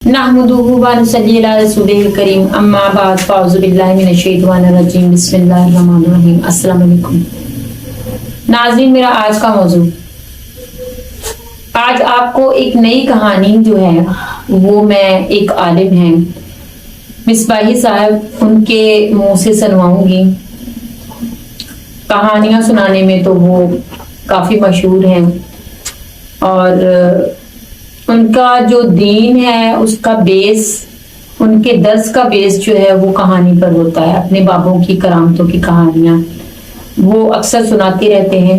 नहमदुहु व नसल्ली अला रसूलिल करीम अम्मा बाद फ़अऊज़ु बिल्लाहि मिनश शैतानिर रजीम बिस्मिल्लाहिर रहमानिर रहीम। अस्सलाम वालेकुम नाज़रीन, मेरा आज का मौजू, आज आपको एक नई कहानी जो है वो मैं एक आलिम हैं मिसबाही साहब उनके मुंह से सुनवाऊंगी। कहानियां सुनाने में तो वो काफ़ी मशहूर हैं और उनका जो दीन है उसका बेस, उनके दर्स का बेस जो है वो कहानी पर होता है। अपने बाबों की करामतों की कहानियां वो अक्सर सुनाते रहते हैं।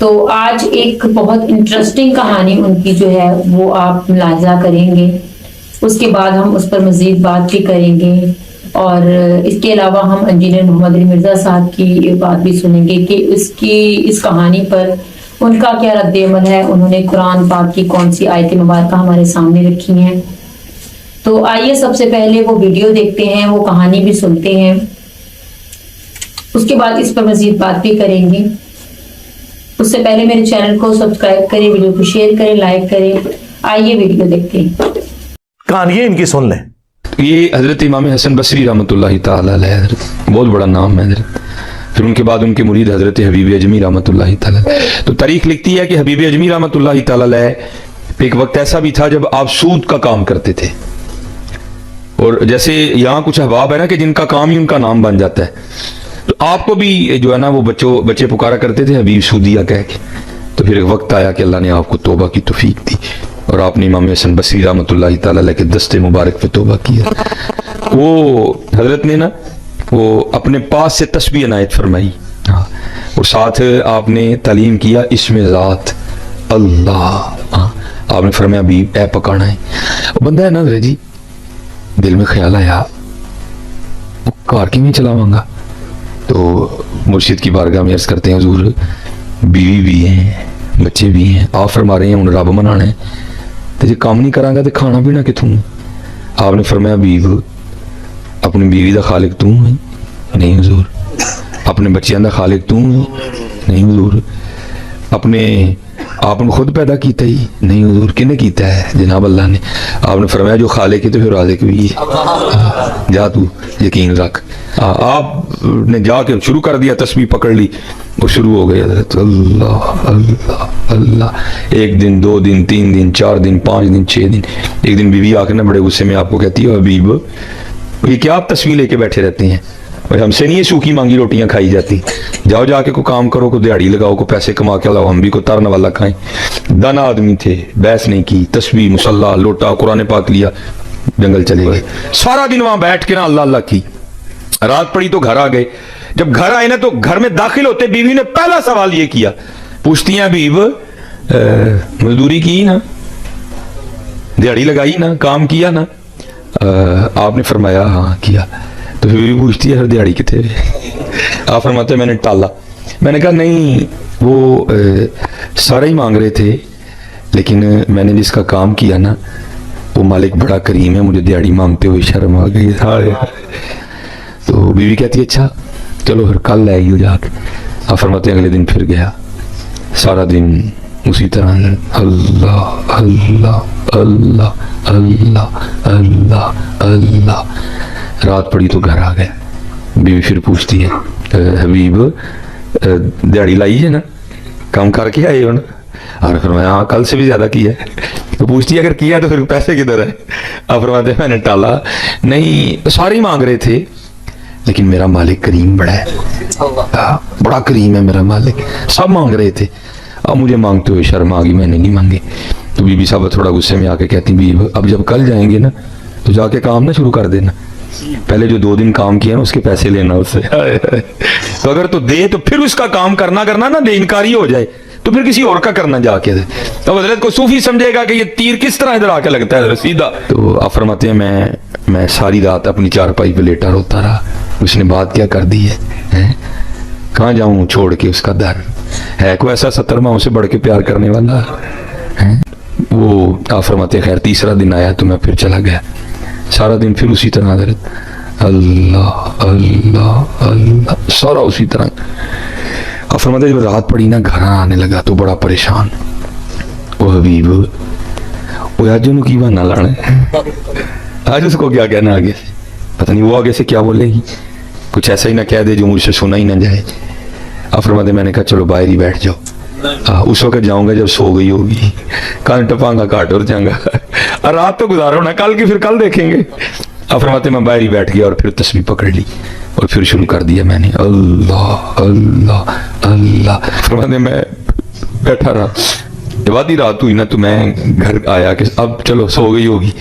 तो आज एक बहुत इंटरेस्टिंग कहानी उनकी जो है वो आप मुलाहिजा करेंगे, उसके बाद हम उस पर मज़ीद बात भी करेंगे और इसके अलावा हम इंजीनियर मोहम्मद अली मिर्ज़ा साहब की बात भी सुनेंगे कि इस कहानी पर उनका क्या रद्द-ए-अमल है, उन्होंने कुरान पाक की कौन सी आयत मुबारक हमारे सामने रखी हैं। तो आइए सबसे पहले वो वीडियो देखते हैं, वो कहानी भी सुनते हैं, उसके बाद इस पर मजीद बात भी करेंगे। उससे पहले मेरे चैनल को सब्सक्राइब करें, वीडियो को शेयर करें, लाइक करें। आइए वीडियो देखते हैं। कहानी इनकी सुन लें। ये हजरत इमाम हसन बसरी रहमतुल्लाहि ताला अलैह, हजरत बहुत बड़ा नाम है हजरत। फिर उनके बाद उनके मुरीद हजरत हबीब अजमी रहमतुल्लाहि ताला। तो तारीख लिखती है कि हबीब अजमी रहमतुल्लाहि ताला अलैह एक वक्त ऐसा भी था जब आप सूद का काम करते थे, और जैसे यहाँ कुछ अहबाब है ना कि जिनका काम ही उनका नाम बन जाता है, तो आपको भी जो है ना वो बच्चे पुकारा करते थे हबीब सूदिया कह के। तो फिर एक वक्त आया कि अल्लाह ने आपको तौबा की तौफीक दी और आपने इमाम हसन बसरी रहमतुल्लाहि ताला अलैह के दस्ते मुबारक पे तौबा किया। वो हजरत ने ना वो अपने पास से तस्बीह अनायत फरमाई, और साथ आपने तालीम किया इसमें ज़ात अल्लाह। आपने फरमाया भी ऐ पकाना है। बंदा है ना जी, दिल में ख्याल आया वो कार की नहीं चलावांगा, तो मुर्शिद की बारगाह में अर्ज करते हैं हुजूर बीवी भी हैं बच्चे भी हैं, आप फरमा रहे हैं उन्हें रब मनाना है, तो जो काम नहीं करांगा तो खाना पीना किथों। आपने फरमाया बीव अपनी बीवी का खालिक तू है नहीं हुजूर, अपने बच्चों का खालिक तू है नहीं हुजूर, अपने आप खुद पैदा किया ही नहीं हुजूर, किने किया है जनाब अल्लाह ने। आपने फरमाया जो खालिक है तो फिर राज़िक भी है, जा तू यकीन रख। आपने जाके शुरू कर दिया, तस्बीह पकड़ ली, वो शुरू हो गई हज़रत अल्लाह अल्लाह अल्लाह। एक दिन, 2 दिन, 3 दिन, 4 दिन, 5 दिन, 6 दिन। एक दिन बीवी आकर ना बड़े गुस्से में आपको कहती है हबीब ये क्या आप तस्वीर लेके बैठे रहते हैं, भाई हमसे नहीं ये सूखी मांगी रोटियां खाई जाती, जाओ जाके को काम करो, को दिहाड़ी लगाओ, को पैसे कमा के लाओ, हम भी को तरन वाला खाएं। दाना आदमी थे, बहस नहीं की, तस्वीर मुसल्ला लोटा कुरान पाक लिया, जंगल चले गए। सारा दिन वहां बैठ के ना अल्लाह अल्लाह की। रात पड़ी तो घर आ गए। जब घर आए ना तो घर में दाखिल होते बीवी ने पहला सवाल ये किया, पूछती हैं हबीब मजदूरी की ना, दिहाड़ी लगाई ना, काम किया ना। आपने फरमाया हाँ किया। तो फिर भी पूछती है हर दिहाड़ी कितने। आप फरमाते हैं मैंने टाला। मैंने कहा नहीं वो सारा ही मांग रहे थे, लेकिन मैंने जिसका काम किया ना वो मालिक बड़ा करीम है, मुझे दिहाड़ी मांगते हुए शर्म आ गई। तो बीवी कहती है अच्छा चलो फिर कल लाएगी हो जाके। आप फरमाते अगले दिन फिर गया, सारा दिन उसी तरह अल्लाह अल्लाह अल्लाह अल्लाह अल्लाह अल्लाह। रात पड़ी तो घर आ गया। बीवी फिर पूछती है हबीब दिहाड़ी लाई है ना, काम करके आए हो ना। और फरमाया हाँ कल से भी ज्यादा किया है। तो पूछती है अगर किया तो फिर पैसे किधर है। आप फरमाते मैंने टाला नहीं, सारे ही मांग रहे थे, लेकिन मेरा मालिक करीम बड़ा है, बड़ा करीम है मेरा मालिक, सब मांग रहे थे, अब मुझे मांगते हुए शर्म आ गई, मैंने नहीं मांगे। तो बीबी साहब थोड़ा गुस्से में आके कहती बीबी अब जब कल जाएंगे ना तो जाके काम ना शुरू कर देना, पहले जो 2 दिन काम किया ना उसके पैसे लेना उससे। तो अगर तो दे तो फिर उसका काम करना ना दे, इनकारी हो जाए तो फिर किसी और का करना जाके दे। तो हजरत को सूफी समझेगा कि ये तीर किस तरह इधर आके लगता है सीधा। तो आप फरमाते हैं मैं सारी रात अपनी चारपाई पे लेटा रोता रहा। उसने बात क्या कर दी है? कहाँ जाऊं छोड़ के उसका दर है, कोई ऐसा 70 माह से बढ़ के प्यार करने वाला है। वो आप फरमाते खैर तीसरा दिन आया तो मैं फिर चला गया, सारा दिन फिर उसी तरह हजरत अल्लाह अल्लाह अल्लाह, सारा उसी तरह। आप फरमाते जब रात पड़ी ना घर आने लगा तो बड़ा परेशान। वो हबीब वो आज उन्होंने की बहाना लाना है, आज उसको क्या कहना आगे से, पता नहीं वो आगे से क्या बोलेगी, कुछ ऐसा ही ना कह दे जो मुझसे सुना ही ना जाए। अब फरमाते मैंने कहा चलो बाहर ही बैठ जाओ, उस वक्त जाऊंगा जब सो गई होगी, कान टपांगा काट और जाऊंगा, और रात तो गुजारो ना, कल की फिर कल देखेंगे। अब फरमाते मैं बाहर ही बैठ गया और फिर तस्बीह पकड़ ली और फिर शुरू कर दिया मैंने, अल्लाह अल्लाह अल्लाह। फरमाते मैं बैठा रहा, जब आधी रात हुई ना तो मैं घर आया कि अब चलो सो गई होगी।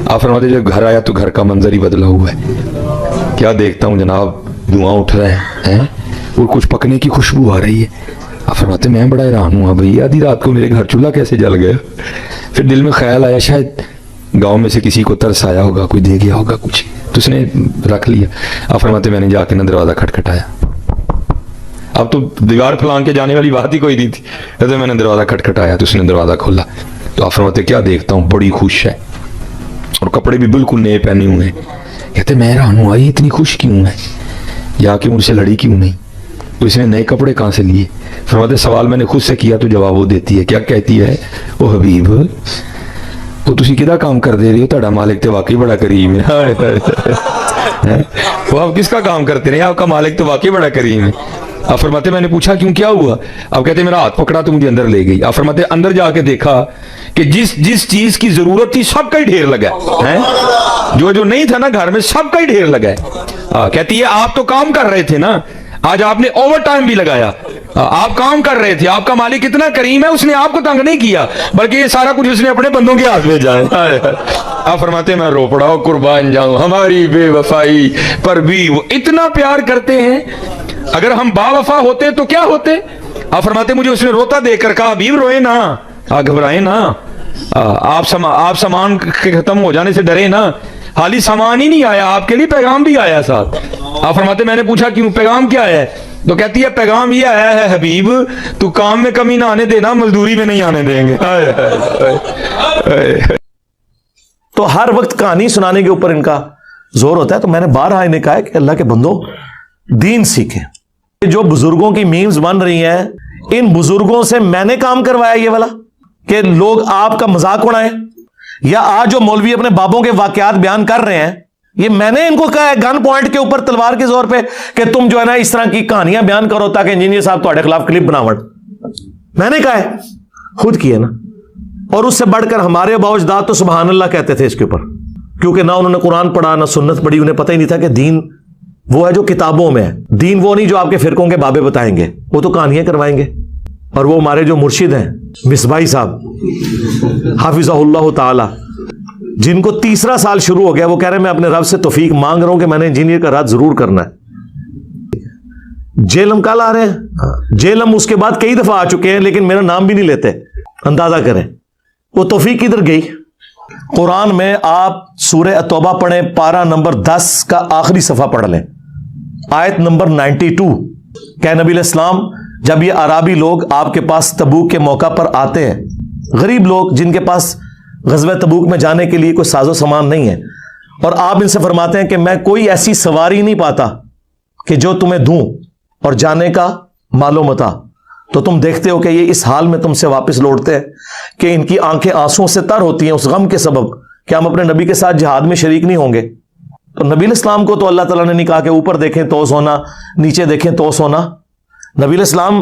आप फरमाते जब घर आया तो घर का मंजर ही बदला हुआ है। क्या देखता हूँ जनाब, धुआं उठ रहा है और कुछ पकने की खुशबू आ रही है। आप फरमाते मैं बड़ा हैरान हुआ, भाई आधी रात को मेरे घर चूल्हा कैसे जल गया। फिर दिल में ख्याल आया शायद गांव में से किसी को तरस आया होगा, कोई दे गया होगा कुछ, तो उसने रख लिया। आप फरमाते मैंने जाके ना दरवाजा खटखटाया, अब तो दीवार फलांग के जाने वाली बात ही कोई नहीं थी, तो मैंने दरवाजा खटखटाया तो उसने दरवाजा खोला। तो आप फरमाते क्या देखता हूँ, बड़ी खुश है और कपड़े भी बिल्कुल नए पहने हुए हैं। कहते मैं हैरान हुआ ये इतनी खुश क्यों है, या कि मुझसे लड़ी क्यों नहीं, तो इसने नए कपड़े कहाँ से लिए। फरमाते सवाल मैंने खुद से किया तो जवाब वो देती है, क्या कहती है, ओ हबीब वो तुसी किदा काम कर दे रही हो, ਤੁਹਾਡਾ मालिक तो वाकई बड़ा करीम है। वो आप किसका काम करते रहे, आपका मालिक तो वाकई बड़ा करीम है। आप फरमाते मैंने पूछा क्यों क्या हुआ, आप कहते मेरा हाथ पकड़ा तो मुझे अंदर ले गई। आप फरमाते अंदर जाके देखा कि जिस चीज की जरूरत थी सबका ही ढेर लगा है, जो नहीं था ना घर में सबका ही ढेर लगा है। कहती है आप तो काम कर रहे थे ना, आज आपने ओवर टाइम भी लगाया, आप काम कर रहे थे, आपका मालिक इतना करीम है, उसने आपको तंग नहीं किया, बल्कि ये सारा कुछ उसने अपने बंदों के हाथ में जाए। आप फरमाते मैं रो पड़ा कुर्बान जाऊं हमारी बेवफाई पर भी वो इतना प्यार करते हैं। अगर हम बावफा होते तो क्या होते। आप फरमाते मुझे उसने रोता देखकर कहा हबीब रोए ना, घबराए ना, आप सामान के खत्म हो जाने से डरे ना, हाली सामान ही नहीं आया, आपके लिए पैगाम भी आया साथ। आप फरमाते मैंने पूछा क्यों, पैगाम क्या है, तो कहती है पैगाम ये आया है हबीब तू काम में कमी ना आने देना, मजदूरी में नहीं आने देंगे। तो हर वक्त कहानी सुनाने के ऊपर इनका जोर होता है। तो मैंने बारहा इन्हें कहा है कि अल्लाह के बंदो दीन सीखें। जो बुजुर्गों की मीम्स बन रही हैं, इन बुजुर्गों से मैंने काम करवाया ये वाला कि लोग आपका मजाक उड़ाएं, या आज जो मौलवी अपने बाबों के वाकयात बयान कर रहे हैं, ये मैंने इनको कहा है गन पॉइंट के ऊपर तलवार के जोर पे कि तुम जो है ना इस तरह की कहानियां बयान करो ताकि इंजीनियर साहब तुम्हारे खिलाफ क्लिप बनावट। मैंने कहा है, खुद किए ना। और उससे बढ़कर हमारे बावजदाद तो सुबहान अल्लाह कहते थे इसके ऊपर, क्योंकि ना उन्होंने कुरान पढ़ा ना सुन्नत पढ़ी, उन्हें पता ही नहीं था कि दीन वो है जो किताबों में है, दीन वो नहीं जो आपके फिरकों के बाबे बताएंगे, वो तो कहानियां करवाएंगे। और वो हमारे जो मुर्शिद हैं मिसबाही साहब हाफिज़हुल्लाह ताला, जिनको तीसरा साल शुरू हो गया, वो कह रहे हैं मैं अपने रब से तौफीक मांग रहा हूं कि मैंने इंजीनियर का राज जरूर करना है। जेलम कल आ रहे हैं, जेलम उसके बाद कई दफा आ चुके हैं लेकिन मेरा नाम भी नहीं लेते, अंदाजा करें वो तौफीक किधर गई। कुरान में आप सूरह तौबा पढ़ें, पारा नंबर 10 का आखिरी सफा पढ़ लें, आयत नंबर 92। क्या नबी इस्लाम जब ये अराबी लोग आपके पास तबूक के मौका पर आते हैं, गरीब लोग जिनके पास गज़वा तबूक में जाने के लिए कोई साजो सामान नहीं है, और आप इनसे फरमाते हैं कि मैं कोई ऐसी सवारी नहीं पाता कि जो तुम्हें दूं और जाने का मालो मता, तो तुम देखते हो कि ये इस हाल में तुमसे वापस लौटते हैं कि इनकी आंखें आंसुओं से तर होती हैं उस गम के सबब कि हम अपने नबी के साथ जिहाद में शरीक नहीं होंगे। तो नबी इस्लाम को तो अल्लाह ताला ने नहीं कहा कि ऊपर देखें तो सोना, नीचे देखें तो सोना। नबी इस्लाम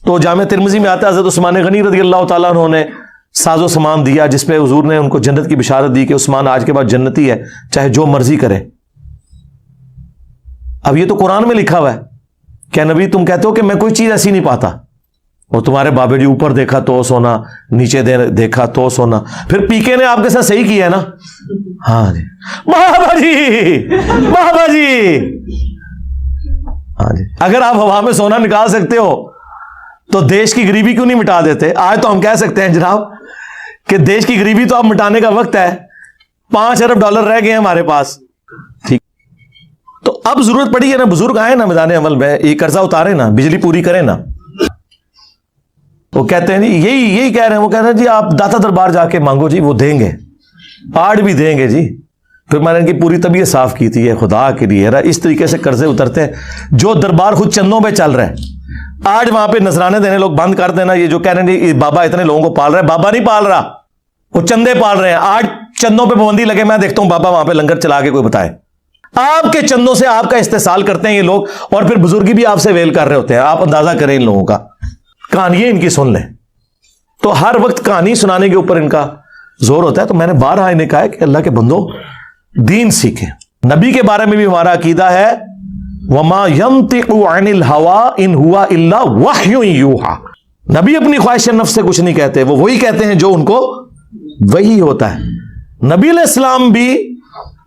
तो जामे तिरमिज़ी में आता है, हज़रत उस्मान गनी रज़ी अल्लाह ताला अन्हु ने साजो सामान दिया जिस पे हुजूर ने उनको जन्नत की बिशारत दी कि उस्मान आज के बाद जन्नती है, चाहे जो मर्जी करे। अब ये तो कुरान में लिखा हुआ है। क्या नबी तुम कहते हो कि मैं कोई चीज ऐसी नहीं पाता, और तुम्हारे बाबे जी ऊपर देखा तो सोना, नीचे देखा तो सोना। फिर पीके ने आपके साथ सही किया है ना। हाँ जी बाबा जी, बाबा जी, हाँ जी। अगर आप हवा में सोना निकाल सकते हो तो देश की गरीबी क्यों नहीं मिटा देते। आज तो हम कह सकते हैं जनाब कि देश की गरीबी तो अब मिटाने का वक्त है, 5 अरब डॉलर रह गए हैं हमारे पास, ठीक। तो अब जरूरत पड़ी है ना, बुजुर्ग आए ना मैदान अमल में, ये कर्जा उतारे ना, बिजली पूरी करें ना। वो कहते हैं जी, यही कह रहे हैं, वो कह रहे हैं जी आप दाता दरबार जाके मांगो जी, वो देंगे, आड़ भी देंगे जी। फिर मैंने इनकी पूरी तबीयत साफ की थी, खुदा के लिए इस तरीके से कर्जे उतरते हैं। जो दरबार खुद चंदों पे चल रहा है, आज वहां पे नजराने देने लोग बंद कर देना। ये जो कह रहे हैं बाबा इतने लोगों को पाल रहा है, बाबा नहीं पाल रहा, वो चंदे पाल रहे हैं। आज चंदों पे पाबंदी लगे, मैं देखता हूं बाबा वहां पे लंगर चला के कोई बताए। आपके चंदों से आपका इस्तेसाल करते हैं ये लोग, और फिर बुजुर्गी भी आपसे वेल कर रहे होते हैं। आप अंदाजा करें इन लोगों का। कहानियां इनकी सुन लें तो हर वक्त कहानी सुनाने के ऊपर इनका जोर होता है। तो मैंने बारहा इन्हें कहा है कि अल्लाह के बंदो दीन सीखें। नबी के बारे में भी हमारा अकीदा है, वमा यंतिकु अनिल हवा इन हुआ इल्ला वह्युन यूहा। नबी अपनी ख्वाहिश नफ्स से कुछ नहीं कहते, वो वही कहते हैं जो उनको वही होता है। नबी अलैहिस्सलाम भी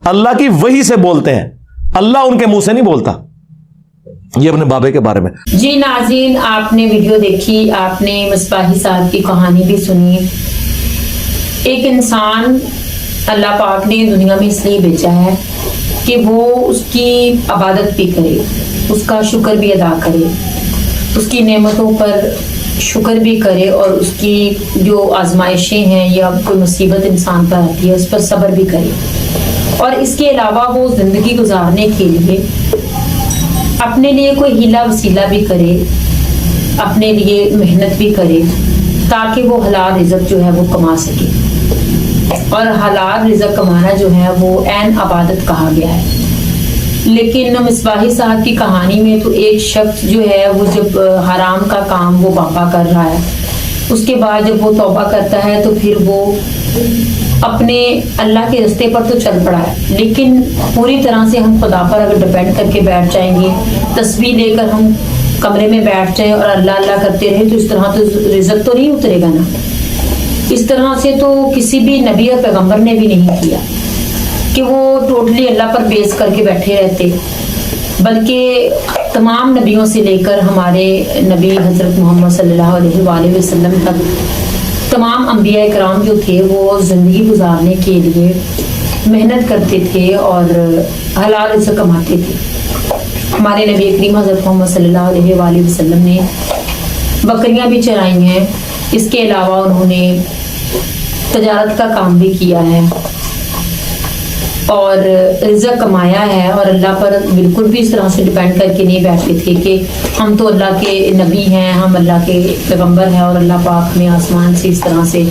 अल्लाह की वही से बोलते हैं, अल्लाह उनके मुंह से नहीं बोलता। ये अपने बाबे के बारे में। जी नाज़रीन, आपने वीडियो देखी, आपने मिसबाही साहब की कहानी भी सुनी। एक इंसान अल्लाह पाक ने दुनिया में इसलिए भेजा है कि वो उसकी इबादत भी करे, उसका शुक्र भी अदा करे, उसकी नेमतों पर शुक्र भी करे, और उसकी जो आजमाइशें हैं या कोई मुसीबत इंसान पर आती है उस पर सब्र भी करे। और इसके अलावा वो ज़िंदगी गुजारने के लिए अपने लिए कोई हीला वसीला भी करे, अपने लिए मेहनत भी करे, ताकि वो हलाल रिज़्क़ जो है वो कमा सके। और हलाल रिज़्क़ कमाना जो है वो ऐन इबादत कहा गया है। लेकिन मिसबाही साहब की कहानी में तो एक शख्स जो है वो जब हराम का काम वो बाबा कर रहा है, उसके बाद जब वो तौबा करता है तो फिर वो अपने अल्लाह के रास्ते पर तो चल पड़ा है, लेकिन पूरी तरह से हम खुदा पर अगर डिपेंड करके बैठ जाएंगे, तस्बीह लेकर हम कमरे में बैठ जाए और अल्लाह अल्लाह करते रहे, तो इस तरह तो रिज़्क़ तो नहीं उतरेगा ना। इस तरह से तो किसी भी नबी और पैगंबर ने भी नहीं किया कि वो टोटली अल्लाह पर बेस करके बैठे रहते, बल्कि तमाम नबियों से लेकर हमारे नबी हज़रत मोहम्मद सल्लल्लाहु अलैहि वसल्लम तक तमाम अंबिया इकराम जो थे वो ज़िंदगी गुजारने के लिए मेहनत करते थे और हलाल रिज़्क़ कमाते थे। हमारे नबी करीम हज़रत मोहम्मद सल्लल्लाहु अलैहि वसल्लम ने बकरियां भी चराई हैं, इसके अलावा उन्होंने तजारत का काम भी किया है और रिज़्क़ कमाया है, और अल्लाह पर बिल्कुल भी इस तरह से डिपेंड करके नहीं बैठे थे कि हम तो अल्लाह के नबी हैं, हम अल्लाह के पैगंबर हैं और अल्लाह पाक हमें आसमान से इस तरह से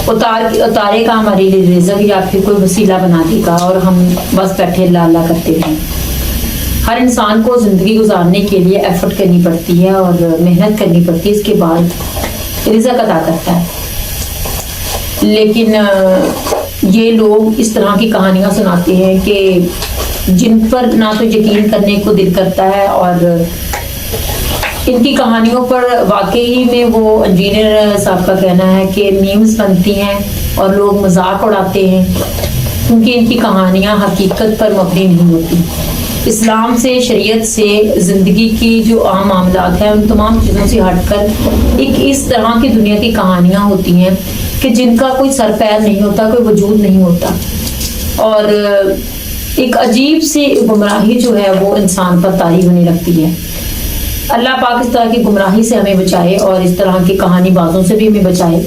उतारेगा हमारे लिए रिज़्क़, या फिर कोई वसीला बना देगा और हम बस बैठे अल्लाह अल्लाह करते रहें। हर इंसान को ज़िंदगी गुजारने के लिए एफर्ट करनी पड़ती है और मेहनत करनी पड़ती है, इसके बाद रिज़्क़ अदा करता है। लेकिन ये लोग इस तरह की कहानियां सुनाते हैं कि जिन पर ना तो यकीन करने को दिल करता है, और इनकी कहानियों पर वाकई में वो इंजीनियर साहब का कहना है कि मीम्स बनती हैं और लोग मजाक उड़ाते हैं, क्योंकि इनकी कहानियां हकीकत पर मबनी नहीं होती। इस्लाम से, शरीयत से, ज़िंदगी की जो आम मामलात हैं उन तमाम चीज़ों से हटकर एक इस तरह की दुनिया की कहानियाँ होती हैं कि जिनका कोई सर पैर नहीं होता, कोई वजूद नहीं होता, और एक अजीब सी गुमराही जो है वो इंसान पर तारी होने लगती है। अल्लाह पाक इस तरह की गुमराही से हमें बचाए और इस तरह की कहानी बाजों से भी हमें बचाए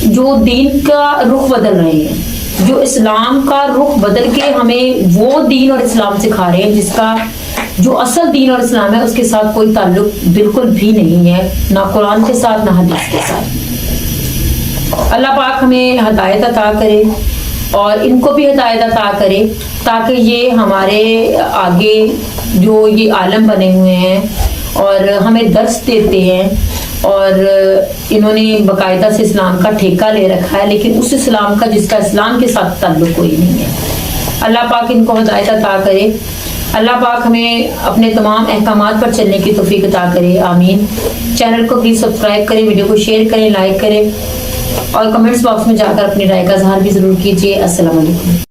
जो दीन का रुख बदल रहे हैं, जो इस्लाम का रुख बदल के हमें वो दीन और इस्लाम सिखा रहे हैं जिसका जो असल दीन और इस्लाम है उसके साथ कोई ताल्लुक बिल्कुल भी नहीं है, ना कुरान के साथ ना हदीस के साथ। अल्लाह पाक हमें हिदायत अता करे और इनको भी हिदायत अता करे, ताकि ये हमारे आगे जो ये आलम बने हुए हैं और हमें दर्स देते हैं, और इन्होंने बाकायदा से इस्लाम का ठेका ले रखा है, लेकिन उस इस्लाम का जिसका इस्लाम के साथ ताल्लुक कोई नहीं है। अल्लाह पाक इनको हिदायत अता करे। अल्लाह पाक हमें अपने तमाम अहकामात पर चलने की तौफीक अता करे, आमीन। चैनल को प्लीज़ सब्सक्राइब करें, वीडियो को शेयर करें, लाइक करें और कमेंट्स बॉक्स में जाकर अपनी राय का इज़हार भी ज़रूर कीजिए। अस्सलाम वालेकुम।